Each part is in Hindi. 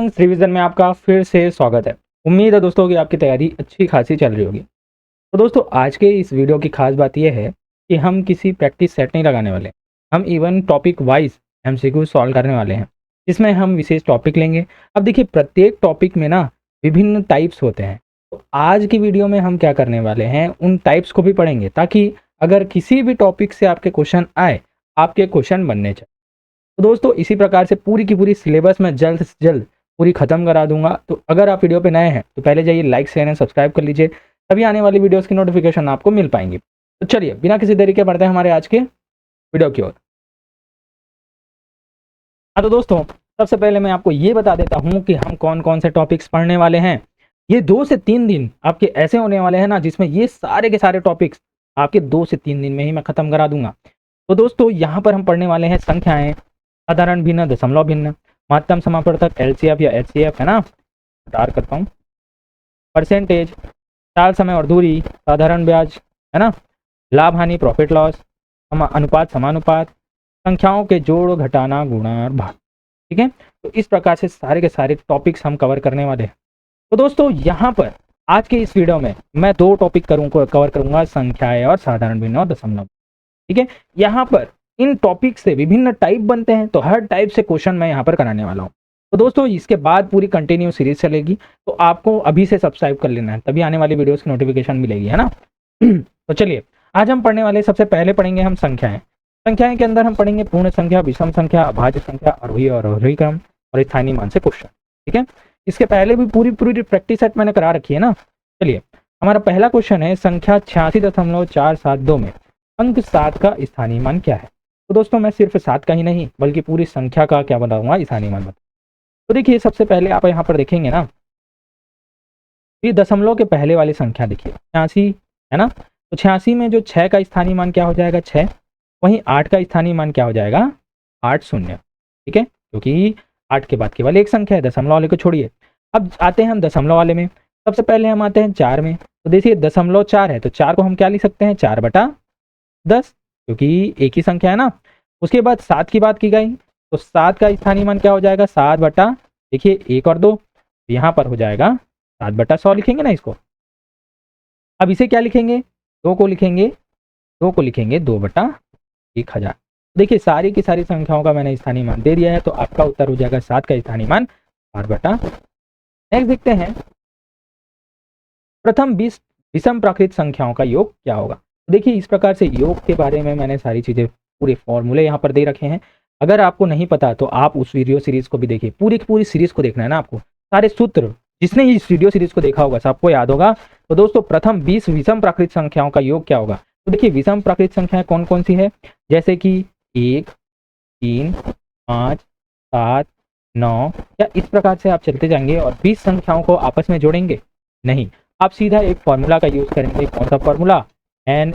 स्टूडेंट्स, रिवीजन में आपका फिर से स्वागत है। उम्मीद है दोस्तों कि आपकी तैयारी अच्छी खासी चल रही होगी। तो दोस्तों, आज के इस वीडियो की खास बात यह है कि हम किसी प्रैक्टिस सेट नहीं लगाने वाले, हम even topic wise MCQ solve करने वाले हैं, जिसमें हम विशेष टॉपिक लेंगे। अब देखिए, प्रत्येक टॉपिक में ना विभिन्न टाइप्स होते हैं। तो आज की वीडियो में हम क्या करने वाले हैं, उन टाइप्स को भी पढ़ेंगे, ताकि अगर किसी भी टॉपिक से आपके क्वेश्चन आए, आपके क्वेश्चन बनने चाहिए। तो दोस्तों, इसी प्रकार से पूरी की पूरी सिलेबस मैं जल्द से जल्द पूरी खत्म करा दूंगा। तो अगर आप वीडियो पे नए हैं तो पहले जाइए लाइक शेयर एंड सब्सक्राइब कर लीजिए, तभी आने वाली वीडियोस की नोटिफिकेशन आपको मिल पाएंगी। तो चलिए बिना किसी देरी के बढ़ते हैं हमारे आज के वीडियो की ओर। हाँ तो दोस्तों, सबसे पहले मैं आपको ये बता देता हूँ कि हम कौन कौन से टॉपिक्स पढ़ने वाले हैं। ये 2 से 3 दिन आपके ऐसे होने वाले हैं ना, जिसमें ये सारे के सारे टॉपिक्स आपके 2 से 3 दिन में ही मैं खत्म करा दूंगा। तो दोस्तों, यहाँ पर हम पढ़ने वाले हैं संख्याएं, साधारण भिन्न, दशमलव भिन्न, महत्तम समापवर्तक, एलसीएफ या एचसीएफ, है ना, स्टार करता हूँ, परसेंटेज, चाल, समय और दूरी, साधारण ब्याज, है ना, लाभ हानि, प्रॉफिट लॉस, अनुपात समानुपात, संख्याओं के जोड़ घटाना गुणा और भाग। ठीक है, तो इस प्रकार से सारे के सारे टॉपिक्स हम कवर करने वाले हैं। तो दोस्तों, यहाँ पर आज के इस वीडियो में मैं 2 टॉपिक कवर करूंगा, संख्याएं और साधारण भिन्न और दशमलव। ठीक है, यहाँ पर इन टॉपिक से विभिन्न टाइप बनते हैं, तो हर टाइप से क्वेश्चन मैं यहाँ पर कराने वाला हूँ। तो दोस्तों, इसके बाद पूरी कंटिन्यू सीरीज चलेगी, तो आपको अभी से सब्सक्राइब कर लेना है, तभी आने वाली वीडियोस की नोटिफिकेशन मिलेगी, है ना। तो चलिए, आज हम पढ़ने वाले, सबसे पहले पढ़ेंगे हम संख्याएं। संख्याएं के अंदर हम पढ़ेंगे पूर्ण संख्या, विषम संख्या, अभाज्य संख्या, आरोही और अवरोही क्रम और स्थानीय मान से क्वेश्चन। ठीक है, इसके पहले भी पूरी पूरी प्रैक्टिस सेट मैंने करा रखी है ना। चलिए, हमारा पहला क्वेश्चन है, संख्या 86.472 में अंक 7 का स्थानीय मान क्या है। तो दोस्तों, मैं सिर्फ 7 का ही नहीं बल्कि पूरी संख्या का क्या बताऊंगा, स्थानीय मान बताऊंगा। तो देखिए, सबसे पहले आप यहाँ पर देखेंगे ना, ये दशमलव के पहले वाली संख्या देखिए 86, है ना। तो 86 में जो 6 का स्थानीय मान क्या हो जाएगा, 6। वहीं 8 का स्थानीय मान क्या हो जाएगा, 8 शून्य। ठीक है, क्योंकि 8 के बाद केवल एक संख्या है, दशमलव वाले को छोड़िए। अब आते हैं हम दशमलव वाले में। सबसे पहले हम आते हैं 4 में। तो देखिए, दशमलव 4 है, तो 4 को हम क्या लिख सकते हैं, 4/10, क्योंकि एक ही संख्या है ना। उसके बाद 7 की बात की गई, तो 7 का स्थानीय मान क्या हो जाएगा, 7 देखिए 1 और 2, यहाँ पर हो जाएगा 7/100 लिखेंगे ना इसको। अब इसे क्या लिखेंगे, 2 को लिखेंगे 2/1000। देखिए, सारी की सारी संख्याओं का मैंने स्थानीय मान दे दिया है, तो आपका उत्तर हो जाएगा 7 का स्थानीय मान 8/। नेक्स्ट देखते हैं, प्रथम 20 विषम प्राकृत संख्याओं का योग क्या होगा। देखिए, इस प्रकार से योग के बारे में मैंने सारी चीजें, पूरे फॉर्मूले यहाँ पर दे रखे हैं। अगर आपको नहीं पता तो आप उस वीडियो सीरीज को भी देखिए, पूरी की पूरी सीरीज को देखना है ना आपको, सारे सूत्र, जिसने इस वीडियो सीरीज को देखा होगा सबको याद होगा। तो दोस्तों, प्रथम 20 विषम प्राकृत संख्याओं का योग क्या होगा। तो देखिए, विषम प्राकृत संख्याएं कौन कौन सी है, जैसे कि 1, 3, 5, 7, 9, या इस प्रकार से आप चलते जाएंगे और 20 संख्याओं को आपस में जोड़ेंगे नहीं, आप सीधा एक फॉर्मूला का यूज करेंगे। कौन सा फॉर्मूला, एन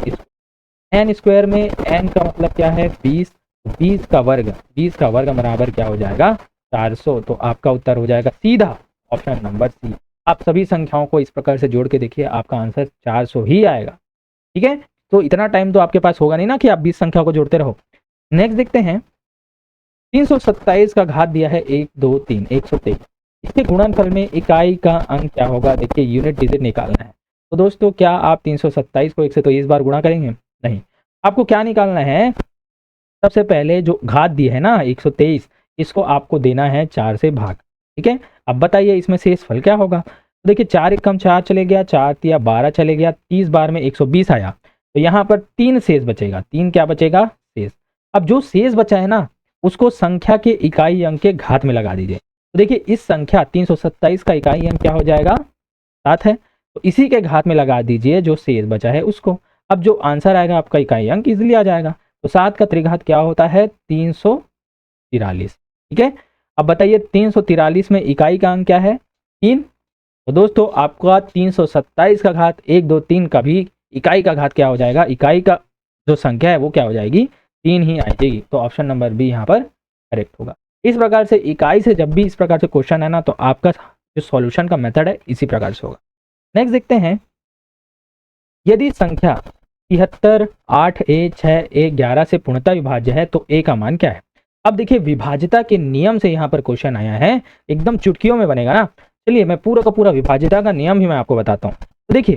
स्क्वायर में एन का मतलब क्या है, 20, 20 का वर्ग बराबर क्या हो जाएगा, 400। तो आपका उत्तर हो जाएगा सीधा ऑप्शन नंबर सी। आप सभी संख्याओं को इस प्रकार से जोड़ के देखिए, आपका आंसर 400 ही आएगा। ठीक है, तो इतना टाइम तो आपके पास होगा नहीं ना कि आप 20 संख्या को जोड़ते रहो। नेक्स्ट देखते हैं, 327 का घात दिया है 1, 2, 3, 123। इसके गुणनफल में इकाई का अंक क्या होगा। देखिए, यूनिट डिजिट निकालना है। तो दोस्तों, क्या आप 327 को 123 बार गुणा करेंगे, नहीं, आपको क्या निकालना है, सबसे पहले जो घात दी है ना 123, इसको आपको देना है 4 से भाग। ठीक है, अब बताइए इसमें शेष फल क्या होगा। तो देखिए, 4 एकम 4 चले गया, 4 तिया 12 चले गया, 30 बार में 120 आया, तो यहाँ पर 3 शेष बचेगा, 3 क्या बचेगा, शेष। अब जो शेष बचा है ना, उसको संख्या के इकाई अंक के घात में लगा दीजिए। तो देखिए, इस संख्या 327 का इकाई अंक क्या हो जाएगा, 7 है, तो इसी के घात में लगा दीजिए जो शेष बचा है उसको। अब जो आंसर आएगा आपका इकाई अंक इजिली आ जाएगा। तो 7 का त्रिघात क्या होता है, 343। ठीक है, अब बताइए 343 में इकाई का अंक क्या है, 3। तो दोस्तों, आपका 327 का घात 1, 2, 3 का भी इकाई का घात क्या हो जाएगा, इकाई का जो संख्या है वो क्या हो जाएगी, 3 ही आएगी। तो ऑप्शन नंबर बी यहाँ पर करेक्ट होगा। इस प्रकार से इकाई से जब भी इस प्रकार से क्वेश्चन है ना, तो आपका जो सॉल्यूशन का मेथड है इसी प्रकार से होगा। नेक्स्ट देखते हैं, यदि संख्या 73, 8a, 6a, 11 से पूर्णतः विभाज्य है तो a का मान क्या है। अब देखिए विभाज्यता के नियम से यहाँ पर क्वेश्चन आया है, एकदम चुटकियों में बनेगा ना। चलिए मैं पूरा का पूरा विभाज्यता का नियम ही मैं आपको बताता हूँ। तो देखिए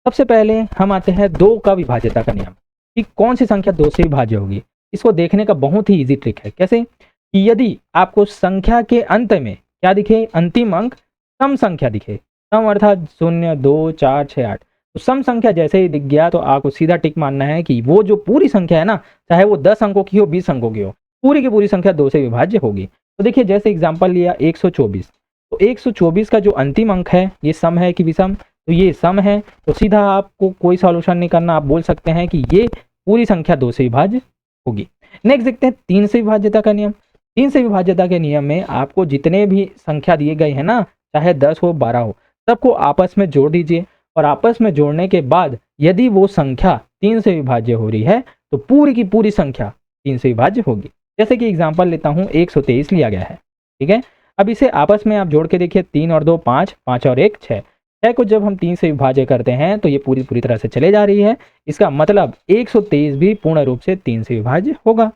सबसे पहले हम आते हैं 2 का विभाज्यता का नियम, कि कौन सी संख्या 2 से विभाज्य होगी। इसको देखने का बहुत ही इजी ट्रिक है। कैसे कि यदि आपको संख्या के अंत में क्या दिखे, अंतिम अंक सम संख्या दिखे, सम अर्थात 0, 2, 4, 6, 8, तो सम संख्या जैसे ही दिख गया तो आपको सीधा टिक मानना है कि वो जो पूरी संख्या है ना, चाहे वो 10 अंकों की हो, 20 अंकों की हो, पूरी की पूरी संख्या 2 से विभाज्य होगी। तो देखिए जैसे एग्जांपल लिया 124, तो 124 का जो अंतिम अंक है ये सम है कि विषम, तो ये सम है, तो सीधा आपको कोई सॉल्यूशन नहीं करना, आप बोल सकते हैं कि ये पूरी संख्या 2 से विभाज्य होगी। नेक्स्ट देखते हैं 3 से विभाज्यता का नियम। 3 से विभाज्यता के नियम में आपको जितने भी संख्या दिए गए हैं ना, चाहे 10 हो 12 हो, सबको आपस में जोड़ दीजिए, और आपस में जोड़ने के बाद यदि वो संख्या 3 से विभाज्य हो रही है तो पूरी की पूरी संख्या 3 से विभाज्य होगी। जैसे कि एग्जांपल लेता हूं 123 लिया गया है, ठीक है। अब इसे आपस में आप जोड़ के देखिए, 3 और 2 5, 5 और 1 6, 6 को जब हम 3 से विभाज्य करते हैं तो ये पूरी पूरी तरह से चले जा रही है। इसका मतलब 123 भी पूर्ण रूप से 3 से विभाज्य होगा।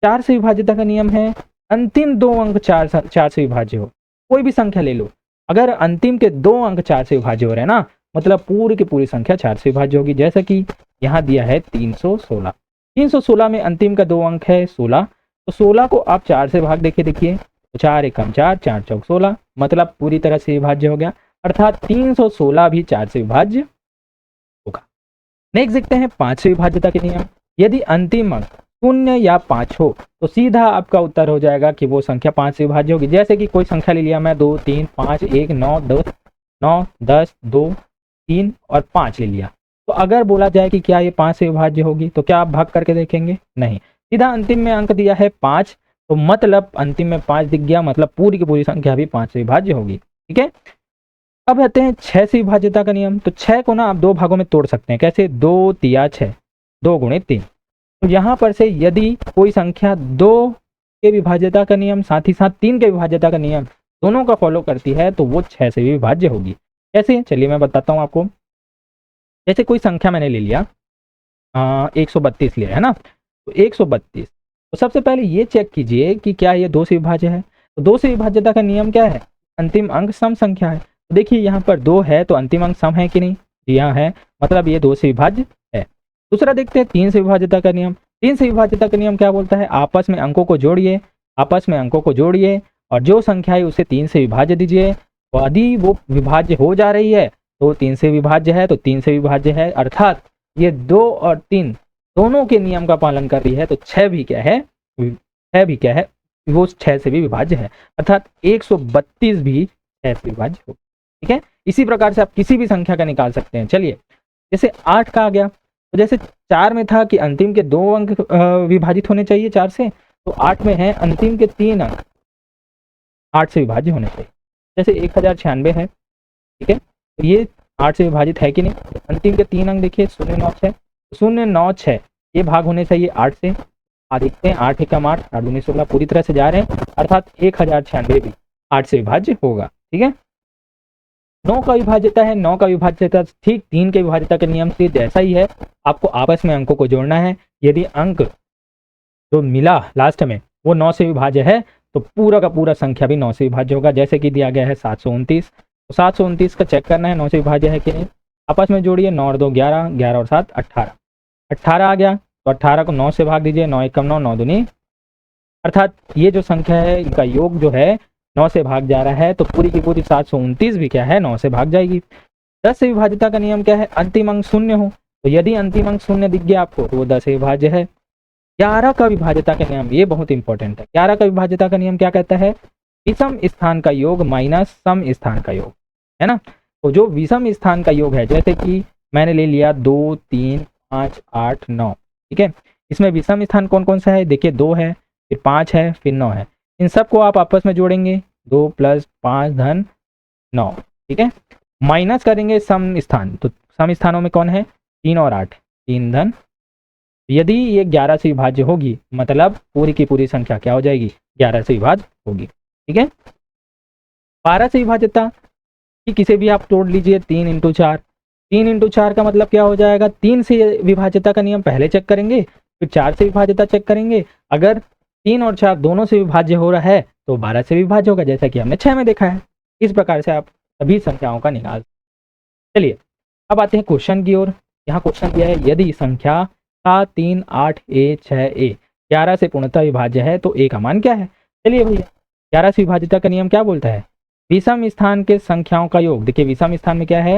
4 से विभाज्यता का नियम है, अंतिम 2 अंक 4 से विभाज्य हो, कोई भी संख्या ले लो, अगर अंतिम के 2 अंक 4 से विभाज्य हो रहे हैं ना, मतलब पूरी की पूरी संख्या 4 से विभाज्य होगी। जैसे कि यहाँ दिया है 316, 316 में अंतिम का 2 अंक है 16, तो 16 को आप 4 से भाग देखिए, तो 4 एकम 4, 4 चौक 16, मतलब पूरी तरह से विभाज्य हो गया, अर्थात 316 भी 4 से विभाज्य होगा। नेक्स्ट देखते हैं 5 से विभाज्यता के नियम। यदि अंतिम अंक 0 या 5 हो तो सीधा आपका उत्तर हो जाएगा कि वो संख्या 5 से विभाज्य होगी। जैसे कि कोई संख्या ले लिया मैं, 2 3 5 1 9 10 9 10 2 3 और 5 ले लिया, तो अगर बोला जाए कि क्या ये 5 से विभाज्य होगी, तो क्या आप भाग करके देखेंगे? नहीं, सीधा अंतिम में अंक दिया है 5, तो मतलब अंतिम में 5 दिख गया, मतलब पूरी की पूरी संख्या भी 5 से विभाज्य होगी। ठीक है, अब आते हैं 6 से विभाज्यता का नियम। तो 6 को ना आप 2 भागों में तोड़ सकते हैं। कैसे? 2 तिया 6, 2 गुणे 3। तो यहाँ पर से यदि कोई संख्या 2 के विभाज्यता का नियम साथ ही साथ 3 के विभाज्यता का नियम दोनों का फॉलो करती है तो वो 6 से भी विभाज्य होगी। कैसे? चलिए मैं बताता हूँ आपको। जैसे कोई संख्या मैंने ले लिया 132 लिया है ना, तो 132, तो सबसे पहले ये चेक कीजिए कि क्या ये 2 से विभाज्य है। तो 2 से विभाज्यता का नियम क्या है? अंतिम अंक सम संख्या है। तो देखिए यहाँ पर 2 है तो अंतिम अंक सम है कि नहीं? यहाँ है, मतलब ये 2 से विभाज्य है। दूसरा देखते हैं 3 से विभाज्यता का नियम। 3 से विभाज्यता का नियम क्या बोलता है? आपस में अंकों को जोड़िए, आपस में अंकों को जोड़िए और जो संख्या है उसे 3 से विभाज्य दीजिए। तो यदि वो विभाज्य हो जा रही है तो 3 से विभाज्य है, तो 3 से विभाज्य है, अर्थात ये 2 और 3 दोनों के नियम का पालन कर रही है, तो 6 भी क्या है? 6 भी क्या है? वो 6 से भी विभाज्य है, अर्थात 132 भी 6 से विभाज्य हो। ठीक है, इसी प्रकार से आप किसी भी संख्या का निकाल सकते हैं। चलिए, जैसे 8 का आ गया, तो जैसे 4 में था कि अंतिम के 2 अंक विभाजित होने चाहिए 4 से, तो 8 में है अंतिम के 3 अंक 8 से विभाज्य होने चाहिए। जैसे 1096 है, ठीक है, तो ये 8 से विभाजित है कि नहीं? अंतिम के 3 अंक देखिए 096, 096 ये भाग होने चाहिए 8 से। देखते हैं 8 एकम 8, 8 दूनी 16, पूरी तरह से जा रहे हैं, अर्थात 1096 भी 8 से विभाज्य होगा। ठीक है, 9 का विभाज्यता है, 9 का विभाज्यता ठीक 3 के विभाज्यता के नियम से जैसा ही है। आपको आपस में अंकों को जोड़ना है। यदि अंक जो मिला लास्ट में वो 9 से विभाज्य है तो पूरा का पूरा संख्या भी 9 से विभाज्य होगा। जैसे कि दिया गया है 729, तो 729 का चेक करना है 9 से विभाज्य है कि नहीं। आपस में जोड़िए, 9 और 2 11, 11 और 7 18, 18 आ गया, तो 18 को 9 से भाग दीजिए, 9 एकम 9, 9 दूनी, अर्थात ये जो संख्या है इनका योग जो है 9 से भाग जा रहा है, तो पूरी की पूरी 729 भी क्या है? 9 से भाग जाएगी। 10 से विभाज्यता का नियम क्या है? अंतिम अंक 0 हो, तो यदि अंतिम अंक 0 दिख गया आपको तो वो 10 से विभाज्य है। 11 का विभाज्यता का नियम, ये बहुत इंपॉर्टेंट है। 11 का विभाज्यता का नियम क्या कहता है? विषम स्थान का योग माइनस सम स्थान का योग, है ना। तो जो विषम स्थान का योग है, जैसे कि मैंने ले लिया 2 3 5 8 9, ठीक है, इसमें विषम स्थान कौन कौन सा है? देखिए 2 है, फिर 5 है, फिर 9 है। इन सबको आप आपस में जोड़ेंगे, 2 + 5 धन 9, ठीक है, माइनस करेंगे सम स्थान, तो सम स्थानों में कौन है? 3 और 8, 3 धन, यदि ये 11 से विभाज्य होगी मतलब पूरी की पूरी संख्या क्या हो जाएगी? 11 से विभाज्य होगी। ठीक है, 12 से विभाज्यता कि किसे भी आप तोड़ लीजिए, 3 × 4, 3 × 4 का मतलब क्या हो जाएगा? 3 से विभाज्यता का नियम पहले चेक करेंगे, फिर 4 से विभाज्यता चेक करेंगे। अगर 3 और 4 दोनों से विभाज्य हो रहा है तो 12 से विभाज्य होगा, जैसा कि हमने 6 में देखा है। इस प्रकार से आप सभी संख्याओं का निकाल। चलिए अब आते हैं क्वेश्चन की ओर। यहाँ क्वेश्चन दिया है, यदि संख्या 7, 3, 8, ए 6, ए 11 से पूर्णतः विभाज्य है तो ए का मान क्या है। चलिए भैया, 11 से विभाज्यता का नियम क्या बोलता है, विषम स्थान के संख्याओं का योग। देखिए विषम स्थान में क्या है,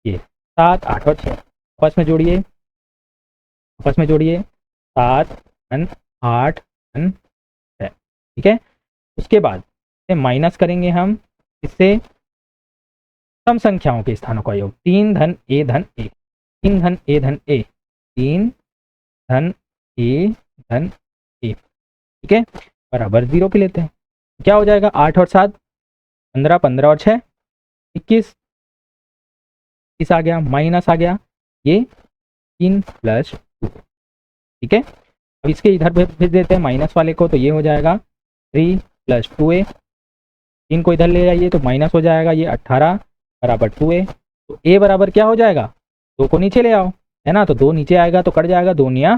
ये 7, 8 और 6 आपस में जोड़िए, आपस में जोड़िए 7 धन 8 धन 6, ठीक है। उसके बाद इसे माइनस करेंगे हम, इससे सम संख्याओं के स्थानों का योग 3 धन ए धन ए, 3 धन ए धन ए, 3 धन ए धन ए, ठीक है, बराबर 0 के लेते हैं। क्या हो जाएगा, 8 और 7 15, 15 और 6 21, इस आ गया, माइनस आ गया ये 3 + 2, ठीक है। अब इसके इधर भेज देते हैं माइनस वाले को, तो ये हो जाएगा 3 + 2a, 3 को इधर ले जाइए तो माइनस हो जाएगा ये 18 बराबर 2a। तो a बराबर क्या हो जाएगा, 2 को नीचे ले आओ, है ना, तो 2 नीचे आएगा तो कट जाएगा, 2 निया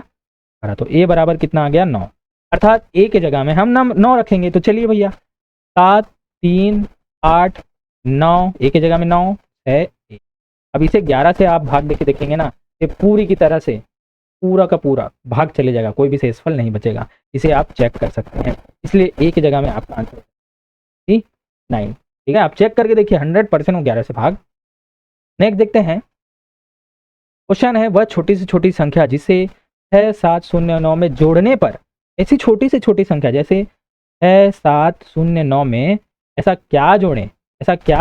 12, तो a बराबर कितना आ गया 9, अर्थात a के जगह में हम 9 रखेंगे। तो चलिए भैया 7, 3, 8, 9, a के जगह में 9 है a। अब इसे 11 से आप भाग देके देखेंगे ना, ये पूरी की तरह से पूरा का पूरा भाग चले जाएगा, कोई भी शेषफल नहीं बचेगा। इसे आप चेक कर सकते हैं, इसलिए a की जगह में आपका आंसर 9, ठीक है। आप चेक करके देखिए 100% वो 11 से भाग। नेक्स्ट देखते हैं, क्वेश्चन है, वह छोटी से छोटी संख्या जिसे 6, 7, 0, 9 में जोड़ने पर, ऐसी छोटी से छोटी संख्या जैसे 6, 7, 0, 9 में ऐसा क्या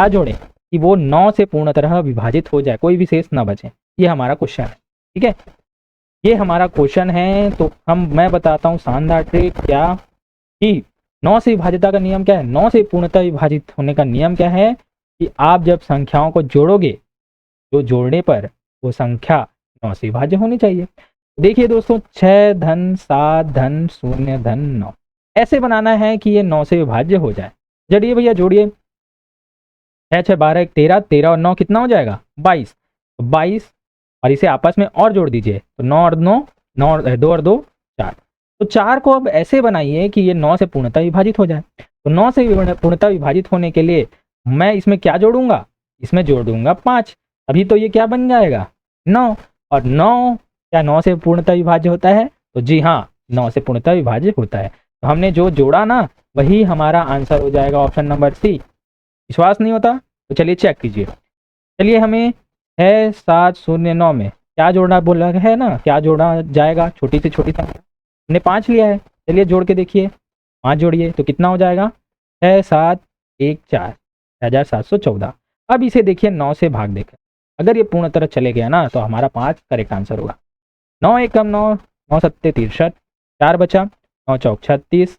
जोड़ें कि वो 9 से पूर्णतः विभाजित हो जाए, कोई भी शेष ना बचे। ये हमारा क्वेश्चन है, ठीक है, ये हमारा क्वेश्चन है। तो मैं बताता हूँ शानदार ट्रिक, क्या कि 9 से विभाज्यता का नियम क्या है, 9 से पूर्णतः विभाजित होने का नियम क्या है कि आप जब संख्याओं को जोड़ोगे तो जोड़ने पर वो संख्या 9 से विभाज्य होनी चाहिए। देखिए दोस्तों 6 धन 7 धन 0 धन 9 ऐसे बनाना है कि ये 9 से विभाज्य हो जाए। जड़िए भैया जोड़िए, 6 6 12 13, 13 और 9 कितना हो जाएगा 22, तो 22 और इसे आपस में और जोड़ दीजिए, तो 9 और 9, 2 और 2 4। तो 4 को अब ऐसे बनाइए कि ये 9 से पूर्णतः विभाजित हो जाए। तो 9 से पूर्णतः विभाजित होने के लिए मैं इसमें क्या जोड़ूंगा, इसमें जोड़ दूंगा 5, अभी तो ये क्या बन जाएगा 9, और 9 क्या 9 से पूर्णतः विभाज्य होता है, तो जी हाँ 9 से पूर्णतः विभाज्य होता है। तो हमने जो जोड़ा ना वही हमारा आंसर हो जाएगा ऑप्शन नंबर सी। विश्वास नहीं होता तो चलिए चेक कीजिए। चलिए हमें 6, 7, 0, 9 में क्या जोड़ना बोला है ना, क्या जोड़ा जाएगा, छोटी से छोटी संख्या हमने 5 लिया है। चलिए जोड़ के देखिए, 5 जोड़िए तो कितना हो जाएगा 6, 7, 1, 4, 6714। अब इसे देखिए 9 से भाग देकर, अगर ये पूर्ण तरह चले गया ना तो हमारा 5 करेक्ट आंसर होगा। 9 एकम 9, 9 सत्ते 63, 4 बचा, 9 चौक 36,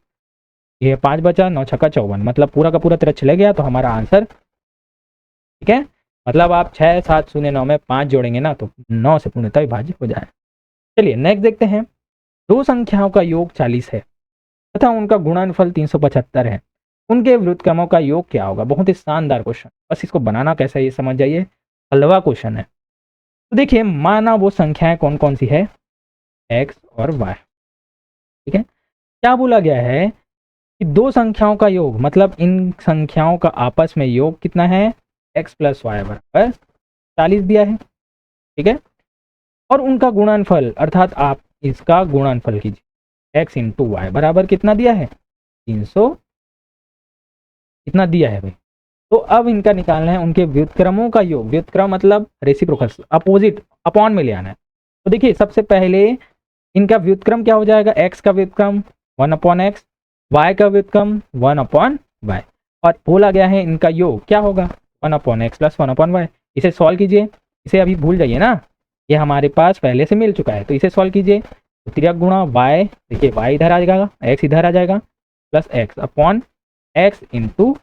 ये 5 बचा, 9 छक्का 54, मतलब पूरा का पूरा तरह चले गया तो हमारा आंसर, ठीक है। मतलब आप 6, 7, 0, 9 में 5 जोड़ेंगे ना तो 9 से पूर्णतः विभाज्य हो जाए। चलिए नेक्स्ट देखते हैं, दो संख्याओं का योग 40 है तथा उनका गुणनफल 375 है, उनके व्युत्क्रमों का योग क्या होगा। बहुत ही शानदार क्वेश्चन, बस इसको बनाना कैसा है ये समझ जाइए, हलवा क्वेश्चन है। तो देखिए माना वो संख्याएं कौन कौन सी है, x और y, ठीक है। क्या बोला गया है कि दो संख्याओं का योग, मतलब इन संख्याओं का आपस में योग कितना है, x + y बराबर 40 दिया है, ठीक है। और उनका गुणनफल, अर्थात आप इसका गुणनफल कीजिए, x × y बराबर कितना दिया है 300, कितना दिया है भाई। तो अब इनका निकालना है उनके व्युत्क्रमों का योग, व्युत्क्रम मतलब रेसिप्रोकल, अपोजिट, अपॉन में ले आना है। तो देखिए सबसे पहले इनका व्युत्क्रम क्या हो जाएगा, x का व्युत्क्रम 1/x, y का व्युत्क्रम 1/y, और बोला गया है इनका योग क्या होगा 1/x + 1/y। इसे सॉल्व कीजिए, इसे अभी भूल जाइए ना, ये हमारे पास पहले से मिल चुका है, तो इसे सॉल्व कीजिए। तो 3 गुणा y, देखिए y इधर आ जाएगा, x इधर आ जाएगा, प्लस x/x ×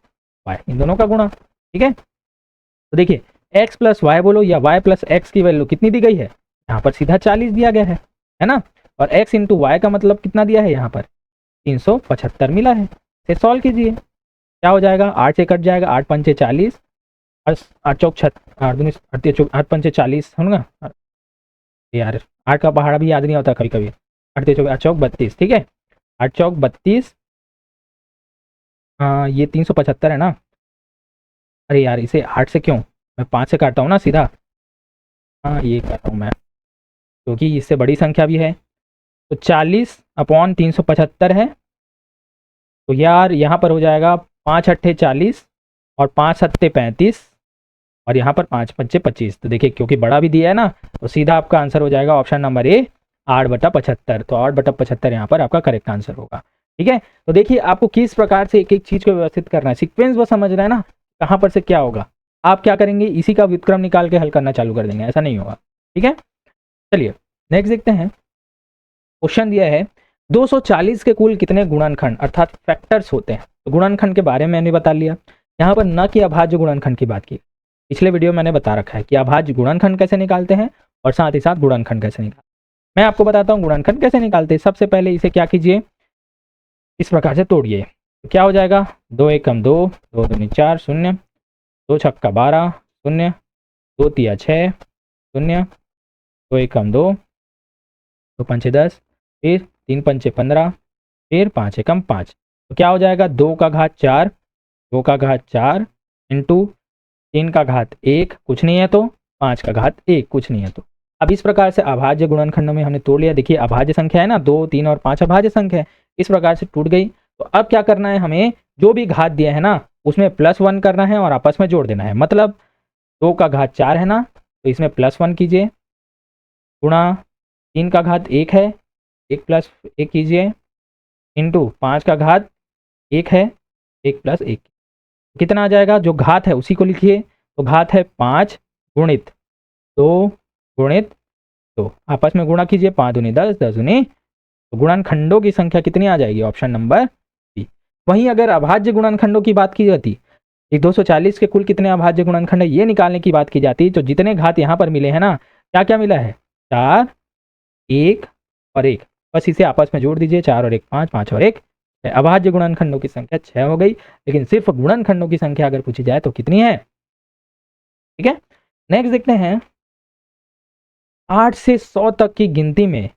y, इन दोनों का गुणा, ठीक है। तो देखिए x + y बोलो या y + x की वैल्यू कितनी दी गई है, यहाँ पर सीधा 40 दिया गया है ना, और x × y का मतलब कितना दिया है, यहाँ पर 375 मिला है। इसे सॉल्व कीजिए, क्या हो जाएगा, 8 से कट जाएगा, 8 पंचे 40, 8 चौक 8 पंचे 40 होगा यार, 8 का पहाड़ा भी याद नहीं होता कभी कभी, 8 चौक 32, ठीक है, 8 चौक 32। हाँ ये 375 है ना। अरे यार इसे 8 से क्यों, मैं 5 से काटता हूँ ना सीधा। हाँ ये कर रहा हूँ मैं, क्योंकि इससे बड़ी संख्या भी है। तो 40/375 है। तो यार यहाँ पर हो जाएगा 5 अट्ठे 40 और 5 सत्ते 35 और यहाँ पर 5 पंचे 25। तो देखिए क्योंकि बड़ा भी दिया है ना, तो सीधा आपका आंसर हो जाएगा ऑप्शन नंबर ए 8/75। तो 8/75 यहाँ पर आपका करेक्ट आंसर होगा। ठीक है, तो देखिए आपको किस प्रकार से एक एक चीज को व्यवस्थित करना है, सीक्वेंस वो समझ रहे हैं ना, कहाँ पर से क्या होगा। आप क्या करेंगे, इसी का व्युत्क्रम निकाल के हल करना चालू कर देंगे, ऐसा नहीं होगा। ठीक है, चलिए नेक्स्ट देखते हैं। क्वेश्चन दिया है 240 के कुल कितने गुणनखंड अर्थात फैक्टर्स होते हैं। तो गुणनखंड के बारे में मैंने बता लिया। यहाँ पर न कि अभाज्य गुणनखंड की बात की, पिछले वीडियो मैंने बता रखा है कि अभाज्य गुणनखंड कैसे निकालते हैं और साथ ही साथ गुणनखंड कैसे निकालते हैं। मैं आपको बताता हूँ गुणनखंड कैसे निकालते हैं। सबसे पहले इसे क्या कीजिए, इस प्रकार से तोड़िए। तो क्या हो जाएगा, 2 एकम 2, 2 दूनी 4 शून्य, 2 छक्का 12 शून्य, 2 तिया 6 शून्य, 2 एकम 2, 2 पंचे 10, फिर 3 पंचे 15, फिर 5 एकम 5। तो क्या हो जाएगा, 2 का घात 4, 2 का घात 4 इंटू 3 का घात 1 कुछ नहीं है, तो 5 का घात 1 कुछ नहीं है। तो अब इस प्रकार से अभाज्य गुणनखंडों में हमने तोड़ लिया। देखिए अभाज्य संख्या है ना, 2, 3 और 5 अभाज्य संख्या है, इस प्रकार से टूट गई। तो अब क्या करना है, हमें जो भी घात दिया है ना उसमें +1 करना है और आपस में जोड़ देना है। मतलब 2 का घात 4 है ना, तो इसमें +1 कीजिए, गुणा 3 का घात 1 है, 1 + 1 कीजिए, इंटू 5 का घात 1 है, 1 + 1। कितना आ जाएगा, जो घात है उसी को लिखिए। तो घात है 5 गुणित 2 गुणित 2, आपस में गुणा कीजिए, 5 दूनी 10, 10 दूनी, तो गुणनखंडों की संख्या कितनी आ जाएगी, ऑप्शन नंबर बी। वहीं अगर अभाज्य गुणनखंडों की बात की जाती, 240 के कुल कितने अभाज्य गुणनखंड है ये निकालने की बात की जाती, तो जितने घात यहाँ पर मिले हैं ना, क्या क्या मिला है, 4, 1 और 1, बस इसे आपस में जोड़ दीजिए, 4 और 1 5, 5 और 1। अभाज्य गुणनखंडों की संख्या 6 हो गई। लेकिन सिर्फ गुणनखंडों की संख्या अगर पूछी जाए तो कितनी है। ठीक है, नेक्स्ट देखते हैं। 8 से 100 तक की गिनती में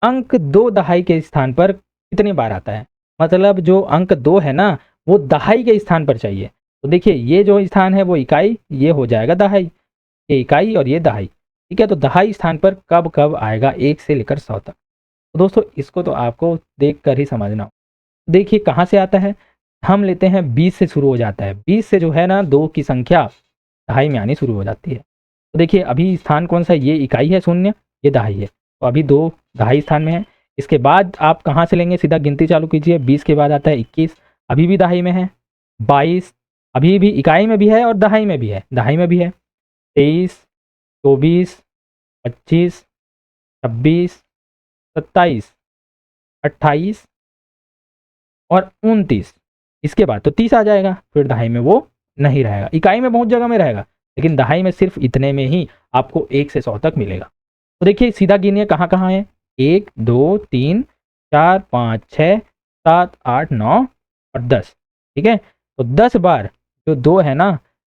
अंक 2 दहाई के स्थान पर कितनी बार आता है। मतलब जो अंक 2 है ना वो दहाई के स्थान पर चाहिए। तो देखिए ये जो स्थान है वो इकाई, ये हो जाएगा दहाई, ये इकाई और ये दहाई। ठीक है, तो दहाई स्थान पर कब कब आएगा 1 से लेकर 100 तक। तो दोस्तों इसको तो आपको देख कर ही समझना। देखिए कहाँ से आता है, हम लेते हैं 20 से शुरू हो जाता है। 20 से जो है ना 2 की संख्या दहाई में आनी शुरू हो जाती है। तो देखिए अभी स्थान कौन सा है, ये इकाई है 0, ये दहाई है, तो अभी 2 दहाई स्थान में है। इसके बाद आप कहाँ से लेंगे, सीधा गिनती चालू कीजिए। 20 के बाद आता है 21, अभी भी दहाई में है। 22 अभी भी इकाई में भी है और दहाई में भी है, दहाई में भी है। 23, 24, 25, 26, 27, 28 और 29। इसके बाद तो 30 आ जाएगा, फिर दहाई में वो नहीं रहेगा। इकाई में बहुत जगह में रहेगा, लेकिन दहाई में सिर्फ इतने में ही आपको 1 से 100 तक मिलेगा। तो देखिए सीधा गिनिए कहाँ कहाँ है, 1 2 3 4 5 6 7 8 9 और 10। ठीक है, तो 10 बार जो 2 है ना